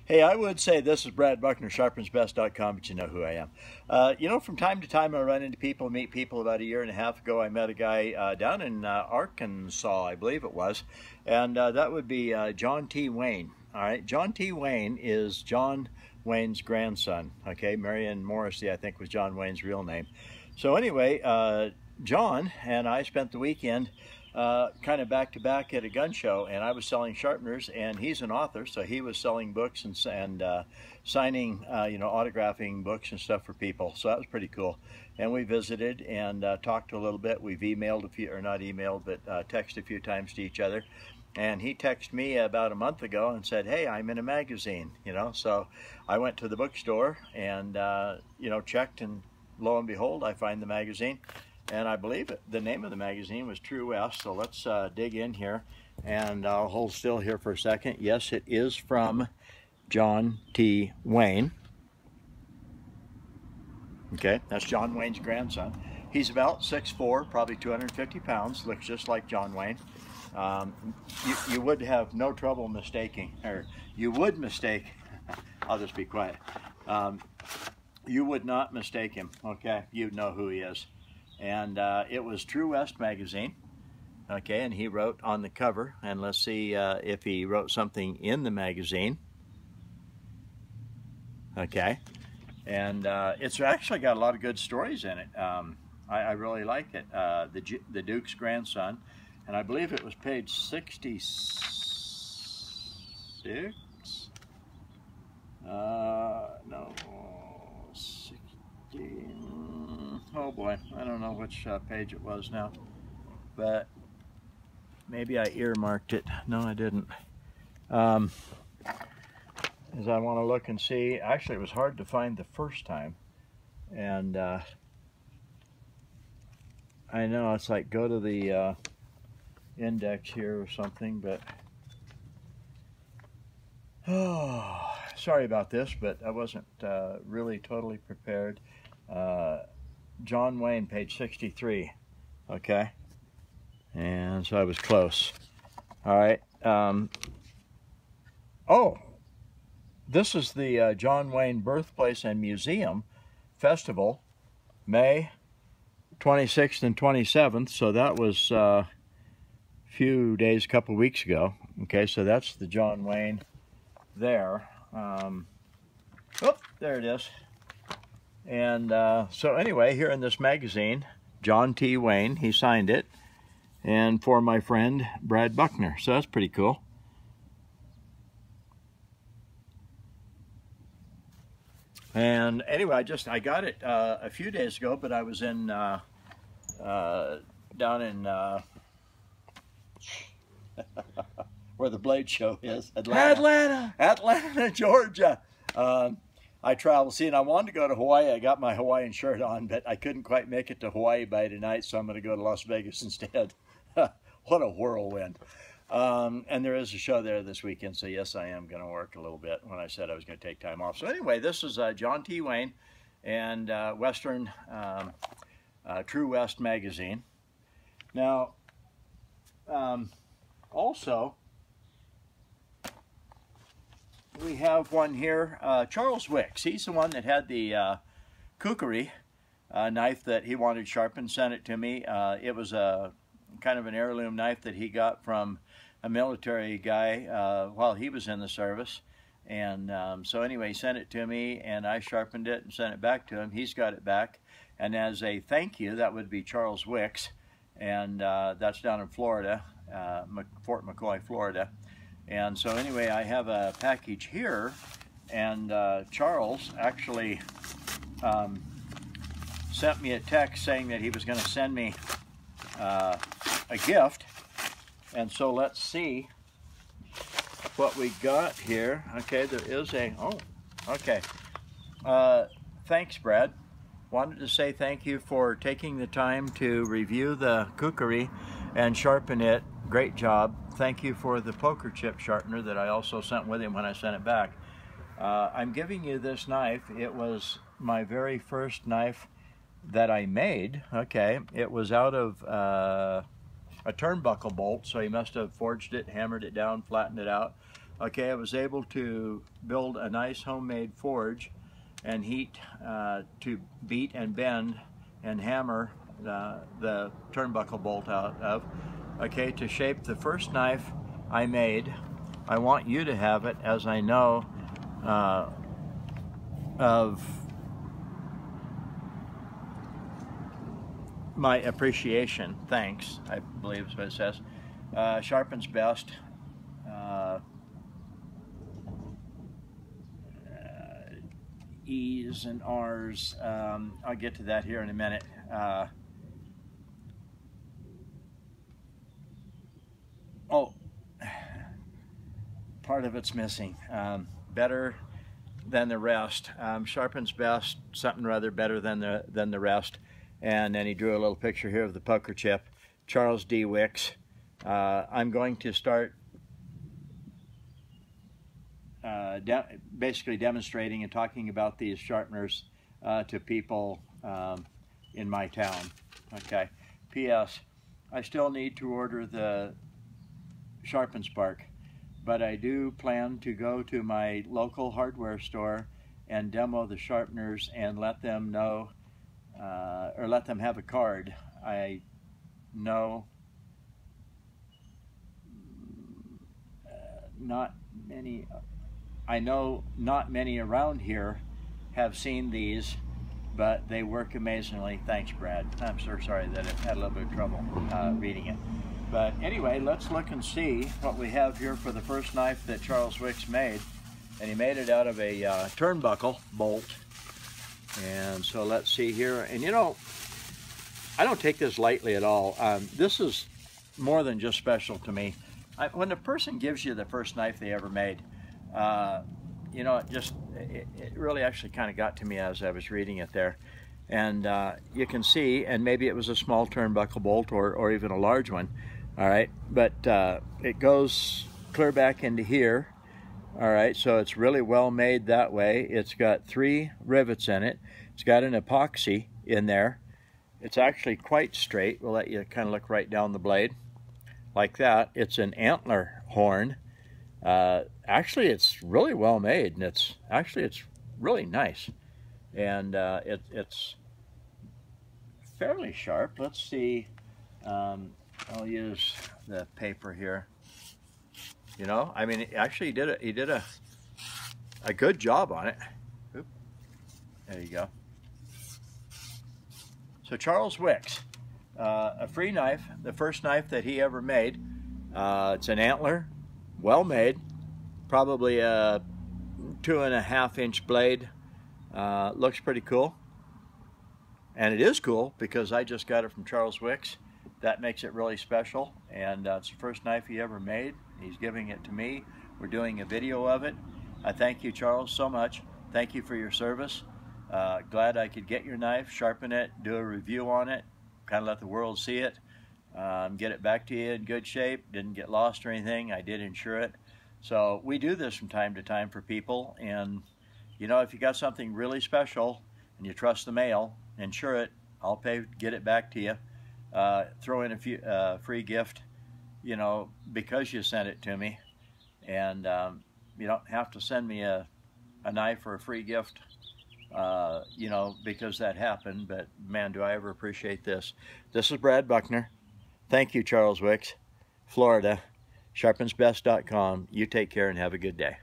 Hey, I would say this is Brad Buckner, sharpensbest.com, but you know who I am. From time to time I run into people, meet people. About a year and a half ago, I met a guy down in Arkansas, I believe it was, and that would be John T. Wayne. All right, John T. Wayne is John Wayne's grandson. Okay, Marion Morrissey, I think, was John Wayne's real name. So anyway, John and I spent the weekend kind of back to back at a gun show, and I was selling Sharpeners, and he's an author, so he was selling books and signing, autographing books and stuff for people. So that was pretty cool. And we visited and talked a little bit. We've emailed a few, or not emailed, but texted a few times to each other. And he texted me about a month ago and said, "Hey, I'm in a magazine," So I went to the bookstore and checked, and lo and behold, I find the magazine. And I believe the name of the magazine was True West. So let's dig in here, and I'll hold still here for a second. Yes, it is from John T. Wayne. Okay, that's John Wayne's grandson. He's about 6'4", probably 250 pounds, looks just like John Wayne. You would have no trouble mistaking, or you would mistake, I'll just be quiet. You would not mistake him, okay? You'd know who he is. And it was True West magazine, okay, and he wrote on the cover, and let's see if he wrote something in the magazine, okay, and it's actually got a lot of good stories in it. I really like it. The Duke's grandson, and I believe it was page 66, no, 16, oh boy, I don't know which page it was now, but maybe I earmarked it. No, I didn't. As I want to look and see, actually it was hard to find the first time, and I know it's like go to the index here or something, but oh, sorry about this, but I wasn't really totally prepared. John Wayne, page 63, okay, and so I was close. All right. Oh, this is the John Wayne Birthplace and Museum Festival, May 26th and 27th, so that was a few days, a couple weeks ago. Okay, so that's the John Wayne there. Oh, there it is. And so anyway, here in this magazine, John T. Wayne, he signed it, and for my friend Brad Buckner. So that's pretty cool. And anyway, I got it a few days ago, but I was in down in where the Blade Show is, Atlanta, Georgia. I traveled, and I wanted to go to Hawaii. I got my Hawaiian shirt on, but I couldn't quite make it to Hawaii by tonight, so I'm going to go to Las Vegas instead. What a whirlwind. And there is a show there this weekend, so yes, I am going to work a little bit when I said I was going to take time off. So anyway, this is John T. Wayne and Western True West magazine. Now, also, we have one here, Charles Wicks. He's the one that had the kukri knife that he wanted sharpened, sent it to me. It was a kind of an heirloom knife that he got from a military guy while he was in the service. And so anyway, he sent it to me, and I sharpened it and sent it back to him. He's got it back. And as a thank you, that would be Charles Wicks, and that's down in Florida, Fort McCoy, Florida. And so anyway, I have a package here, and Charles actually sent me a text saying that he was going to send me a gift. And so let's see what we got here. Okay, there is a, oh, okay. Thanks, Brad. Wanted to say thank you for taking the time to review the kukri and sharpen it. Great job. Thank you for the poker chip sharpener that I also sent with him when I sent it back. I'm giving you this knife. It was my very first knife that I made. Okay, it was out of a turnbuckle bolt, so he must have forged it, hammered it down, flattened it out. Okay, I was able to build a nice homemade forge and heat to beat and bend and hammer the turnbuckle bolt out of. Okay, to shape the first knife I made. I want you to have it, as I know of my appreciation. Thanks, I believe is what it says. Sharpens best. E's and R's. I'll get to that here in a minute. Oh, part of it's missing. Better than the rest. Sharpens best, something rather better than the rest. And then he drew a little picture here of the poker chip. Charles D. Wicks. I'm going to start basically demonstrating and talking about these sharpeners to people in my town. Okay. P.S. I still need to order the Sharpens bark, but I do plan to go to my local hardware store and demo the sharpeners and let them know, or let them have a card. I know not many around here have seen these, but they work amazingly. Thanks, Brad. I'm so sorry that it had a little bit of trouble reading it. But anyway, let's look and see what we have here for the first knife that Charles Wicks made. And he made it out of a turnbuckle bolt. And so let's see here. And you know, I don't take this lightly at all. This is more than just special to me. When a person gives you the first knife they ever made, you know, it really actually kind of got to me as I was reading it there. And you can see, and maybe it was a small turnbuckle bolt or even a large one, all right, but it goes clear back into here, all right, so it's really well made that way. It's got 3 rivets in it. It's got an epoxy in there. It's actually quite straight. We'll let you kind of look right down the blade like that. It's an antler horn. Actually, it's really well made, and it's really nice, and it's fairly sharp. Let's see. I'll use the paper here. You know, I mean, actually, he did a good job on it. Oop. There you go. So Charles Wicks, a free knife, the first knife that he ever made. It's an antler, well made, probably a 2.5-inch blade. Looks pretty cool, and it is cool because I just got it from Charles Wicks. That makes it really special, and it's the first knife he ever made. He's giving it to me. We're doing a video of it. I thank you, Charles, so much. Thank you for your service. Glad I could get your knife, sharpen it, do a review on it, kind of let the world see it, get it back to you in good shape. Didn't get lost or anything. I did insure it. So we do this from time to time for people, and you know, if you got something really special and you trust the mail, insure it. I'll pay, get it back to you. Throw in a free gift, you know, because you sent it to me, and you don't have to send me a knife or a free gift, you know, because that happened. But man, do I ever appreciate this. This is Brad Buckner. Thank you, Charles Wicks, Florida. Sharpensbest.com. You take care and have a good day.